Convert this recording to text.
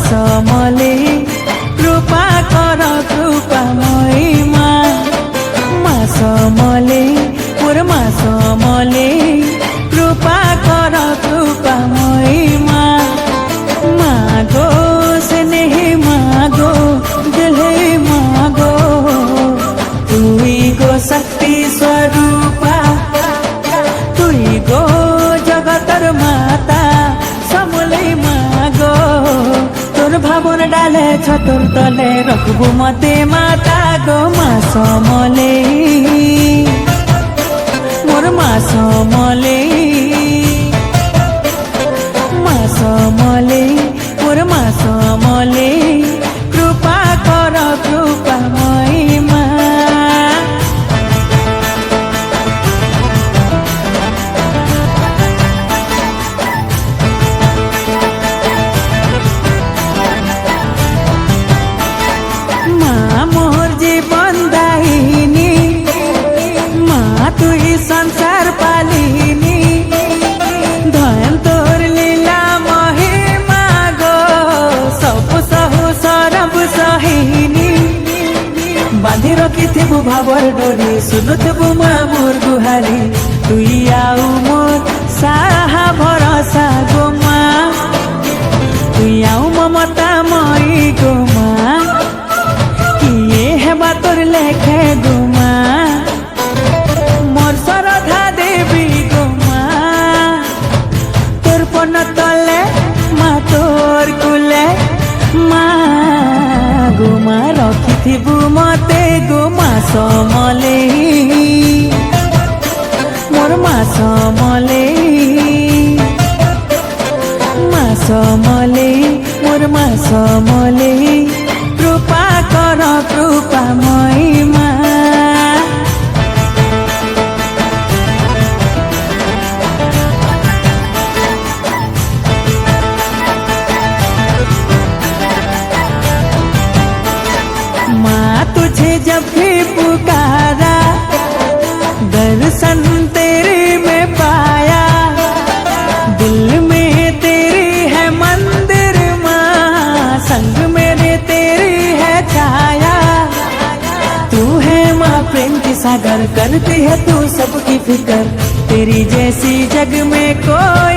समले कृपा कर कृपामयी मा समले मोर मा समले कृपा कर कृपामयी मागो स्नेहे मागो दिले मागो तुई गो शक्ति स्वरूपा तुई गो जगतर माता समले मागो तोर भावन डाले छतोर तले रखबो मते माता गो मा समले मोर मा समले मोर मा समले कृपा कर कृपामयी मा मोर जीवन दाहिनी मा तुई संसार पालिनी धन तोर लीला महिमा गो सब सहु सरब सहिनी बांधि रखिथिबु भावर डोरी सुनुथिबु मा मोर गुहारी तुई आउ मोर साहा भरोसा गो मा तुई आउ ममता मई गो मा किए हेबा तोर लेखे गो मा मोर श्रद्धा देवी गो मा तोर पन तले मा तोर कुले मा गो मा रखिथिबु मते गो मा समले मोर मा समले मोर मा समले कृपा कर कृपामयी मा तुझे जब भी पुकारा दर्शन तेरे में पाया दिल में तेरी है मंदिर माँ संग मेरे तेरी है छाया तू है माँ प्रेम की सागर करती है तू सबकी फिक्र तेरी जैसी जग में कोई